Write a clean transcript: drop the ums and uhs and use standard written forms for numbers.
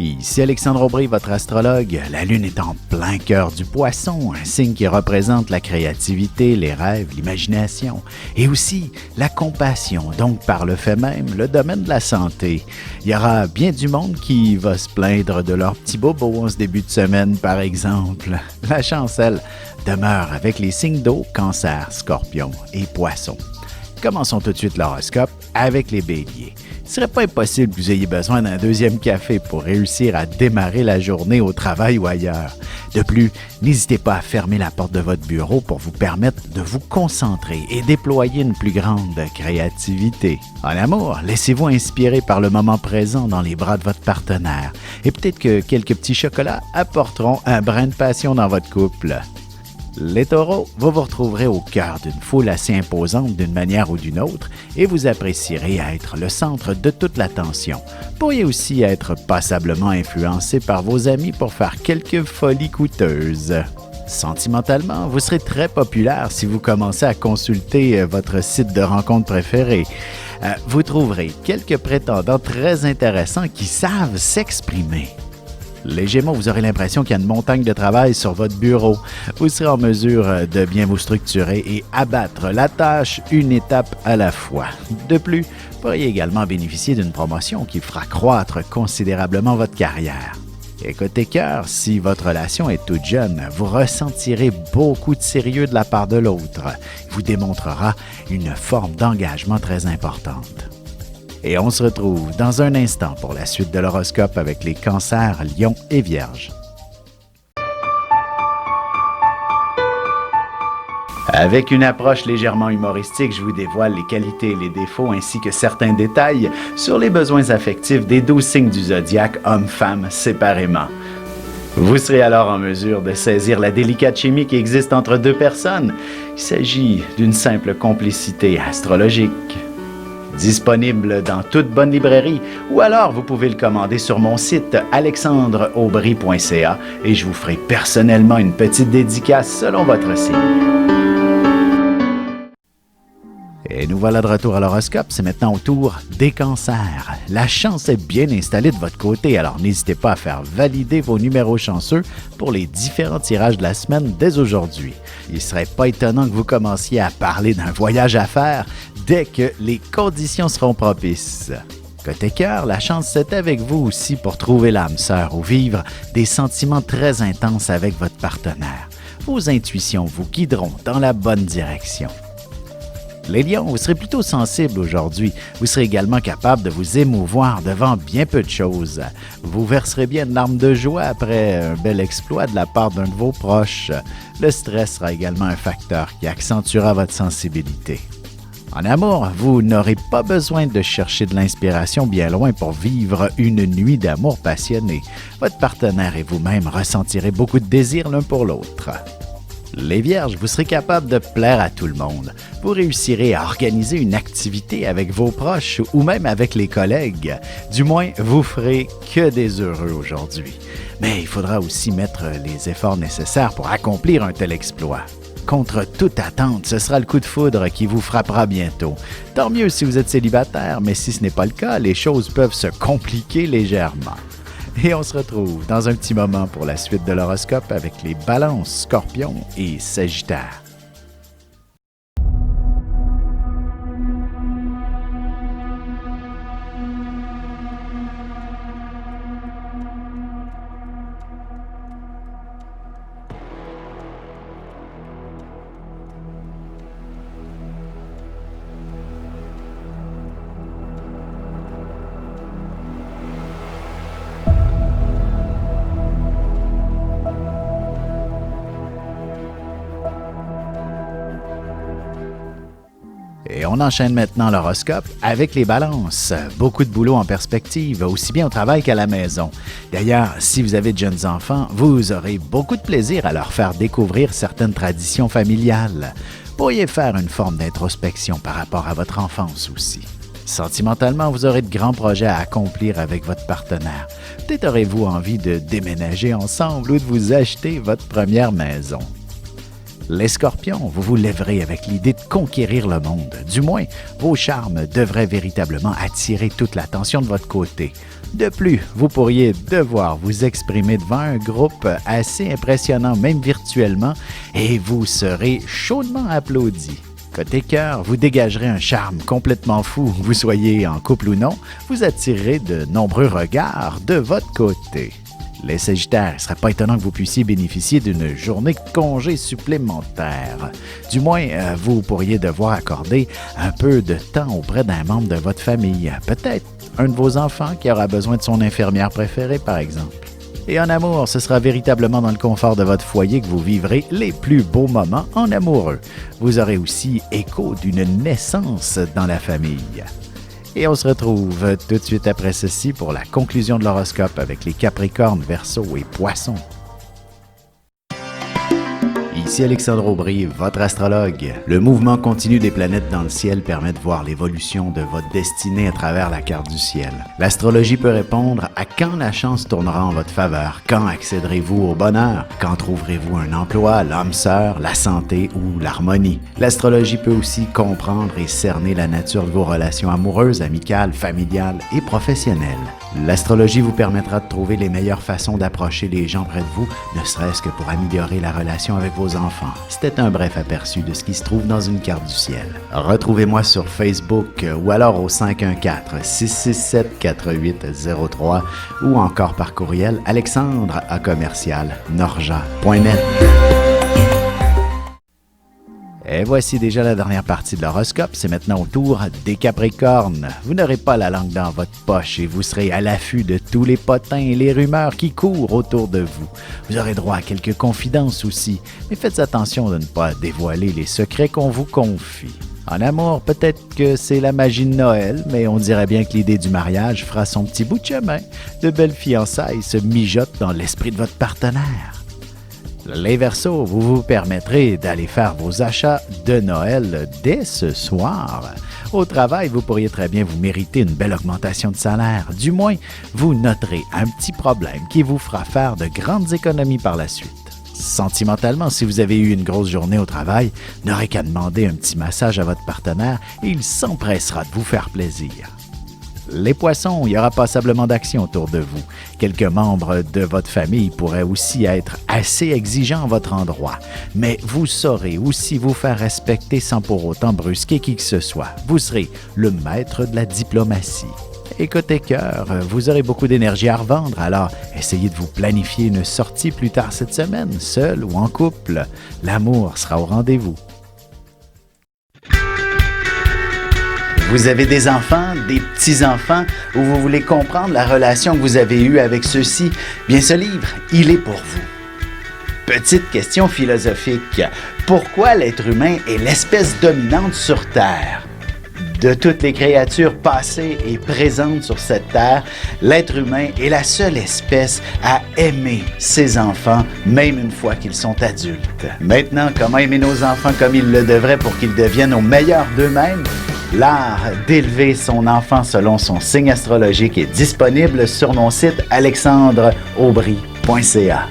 Ici Alexandre Aubry, votre astrologue. La Lune est en plein cœur du Poisson, un signe qui représente la créativité, les rêves, l'imagination et aussi la compassion, donc par le fait même, le domaine de la santé. Il y aura bien du monde qui va se plaindre de leurs petits bobos en ce début de semaine, par exemple. La chance, elle, demeure avec les signes d'eau, Cancer, Scorpion et Poisson. Commençons tout de suite l'horoscope avec les Béliers. Il ne serait pas impossible que vous ayez besoin d'un deuxième café pour réussir à démarrer la journée au travail ou ailleurs. De plus, n'hésitez pas à fermer la porte de votre bureau pour vous permettre de vous concentrer et déployer une plus grande créativité. En amour, laissez-vous inspirer par le moment présent dans les bras de votre partenaire. Et peut-être que quelques petits chocolats apporteront un brin de passion dans votre couple. Les taureaux, vous vous retrouverez au cœur d'une foule assez imposante d'une manière ou d'une autre et vous apprécierez être le centre de toute l'attention. Vous pourriez aussi être passablement influencé par vos amis pour faire quelques folies coûteuses. Sentimentalement, vous serez très populaire si vous commencez à consulter votre site de rencontre préféré. Vous trouverez quelques prétendants très intéressants qui savent s'exprimer. Les Gémeaux, vous aurez l'impression qu'il y a une montagne de travail sur votre bureau. Vous serez en mesure de bien vous structurer et abattre la tâche une étape à la fois. De plus, vous pourriez également bénéficier d'une promotion qui fera croître considérablement votre carrière. Et côté cœur, si votre relation est toute jeune, vous ressentirez beaucoup de sérieux de la part de l'autre. Il vous démontrera une forme d'engagement très importante. Et on se retrouve dans un instant pour la suite de l'horoscope avec les Cancers, Lions et Vierges. Avec une approche légèrement humoristique, je vous dévoile les qualités et les défauts ainsi que certains détails sur les besoins affectifs des 12 signes du zodiaque, hommes-femmes séparément. Vous serez alors en mesure de saisir la délicate chimie qui existe entre deux personnes. Il s'agit d'une simple complicité astrologique. Disponible dans toute bonne librairie ou alors vous pouvez le commander sur mon site alexandreaubry.ca et je vous ferai personnellement une petite dédicace selon votre signe. Et nous voilà de retour à l'horoscope, c'est maintenant au tour des Cancers. La chance est bien installée de votre côté, alors n'hésitez pas à faire valider vos numéros chanceux pour les différents tirages de la semaine dès aujourd'hui. Il ne serait pas étonnant que vous commenciez à parler d'un voyage à faire dès que les conditions seront propices. Côté cœur, la chance est avec vous aussi pour trouver l'âme sœur ou vivre des sentiments très intenses avec votre partenaire. Vos intuitions vous guideront dans la bonne direction. Les lions, vous serez plutôt sensibles aujourd'hui. Vous serez également capable de vous émouvoir devant bien peu de choses. Vous verserez bien une larme de joie après un bel exploit de la part d'un de vos proches. Le stress sera également un facteur qui accentuera votre sensibilité. En amour, vous n'aurez pas besoin de chercher de l'inspiration bien loin pour vivre une nuit d'amour passionné. Votre partenaire et vous-même ressentirez beaucoup de désir l'un pour l'autre. Les Vierges, vous serez capable de plaire à tout le monde. Vous réussirez à organiser une activité avec vos proches ou même avec les collègues. Du moins, vous ferez que des heureux aujourd'hui. Mais il faudra aussi mettre les efforts nécessaires pour accomplir un tel exploit. Contre toute attente, ce sera le coup de foudre qui vous frappera bientôt. Tant mieux si vous êtes célibataire, mais si ce n'est pas le cas, les choses peuvent se compliquer légèrement. Et on se retrouve dans un petit moment pour la suite de l'horoscope avec les Balances, Scorpions et Sagittaires. Et on enchaîne maintenant l'horoscope avec les Balances. Beaucoup de boulot en perspective, aussi bien au travail qu'à la maison. D'ailleurs, si vous avez de jeunes enfants, vous aurez beaucoup de plaisir à leur faire découvrir certaines traditions familiales. Vous pourriez faire une forme d'introspection par rapport à votre enfance aussi. Sentimentalement, vous aurez de grands projets à accomplir avec votre partenaire. Peut-être aurez-vous envie de déménager ensemble ou de vous acheter votre première maison. Les Scorpions, vous vous lèverez avec l'idée de conquérir le monde. Du moins, vos charmes devraient véritablement attirer toute l'attention de votre côté. De plus, vous pourriez devoir vous exprimer devant un groupe assez impressionnant, même virtuellement, et vous serez chaudement applaudi. Côté cœur, vous dégagerez un charme complètement fou. Vous soyez en couple ou non, vous attirerez de nombreux regards de votre côté. Les Sagittaires, il ne serait pas étonnant que vous puissiez bénéficier d'une journée de congé supplémentaire. Du moins, vous pourriez devoir accorder un peu de temps auprès d'un membre de votre famille. Peut-être un de vos enfants qui aura besoin de son infirmière préférée, par exemple. Et en amour, ce sera véritablement dans le confort de votre foyer que vous vivrez les plus beaux moments en amoureux. Vous aurez aussi écho d'une naissance dans la famille. Et on se retrouve tout de suite après ceci pour la conclusion de l'horoscope avec les Capricornes, Verseaux et Poissons. Ici Alexandre Aubry, votre astrologue. Le mouvement continu des planètes dans le ciel permet de voir l'évolution de votre destinée à travers la carte du ciel. L'astrologie peut répondre à quand la chance tournera en votre faveur, quand accéderez-vous au bonheur, quand trouverez-vous un emploi, l'âme sœur, la santé ou l'harmonie. L'astrologie peut aussi comprendre et cerner la nature de vos relations amoureuses, amicales, familiales et professionnelles. L'astrologie vous permettra de trouver les meilleures façons d'approcher les gens près de vous, ne serait-ce que pour améliorer la relation avec vos enfants. C'était un bref aperçu de ce qui se trouve dans une carte du ciel. Retrouvez-moi sur Facebook ou alors au 514-667-4803 ou encore par courriel alexandre@norja.net. Et voici déjà la dernière partie de l'horoscope. C'est maintenant au tour des Capricornes. Vous n'aurez pas la langue dans votre poche et vous serez à l'affût de tous les potins et les rumeurs qui courent autour de vous. Vous aurez droit à quelques confidences aussi, mais faites attention de ne pas dévoiler les secrets qu'on vous confie. En amour, peut-être que c'est la magie de Noël, mais on dirait bien que l'idée du mariage fera son petit bout de chemin. De belles fiançailles se mijotent dans l'esprit de votre partenaire. Les Verseaux, vous vous permettrez d'aller faire vos achats de Noël dès ce soir. Au travail, vous pourriez très bien vous mériter une belle augmentation de salaire. Du moins, vous noterez un petit problème qui vous fera faire de grandes économies par la suite. Sentimentalement, si vous avez eu une grosse journée au travail, n'aurez qu'à demander un petit massage à votre partenaire et il s'empressera de vous faire plaisir. Les Poissons, il y aura passablement d'action autour de vous. Quelques membres de votre famille pourraient aussi être assez exigeants à votre endroit, mais vous saurez aussi vous faire respecter sans pour autant brusquer qui que ce soit. Vous serez le maître de la diplomatie. Et côté cœur, vous aurez beaucoup d'énergie à revendre, alors essayez de vous planifier une sortie plus tard cette semaine, seul ou en couple. L'amour sera au rendez-vous. Vous avez des enfants, des petits-enfants, ou vous voulez comprendre la relation que vous avez eue avec ceux-ci? Bien, ce livre, il est pour vous. Petite question philosophique. Pourquoi l'être humain est l'espèce dominante sur Terre? De toutes les créatures passées et présentes sur cette terre, l'être humain est la seule espèce à aimer ses enfants, même une fois qu'ils sont adultes. Maintenant, comment aimer nos enfants comme ils le devraient pour qu'ils deviennent au meilleur d'eux-mêmes? L'art d'élever son enfant selon son signe astrologique est disponible sur mon site alexandreaubry.ca.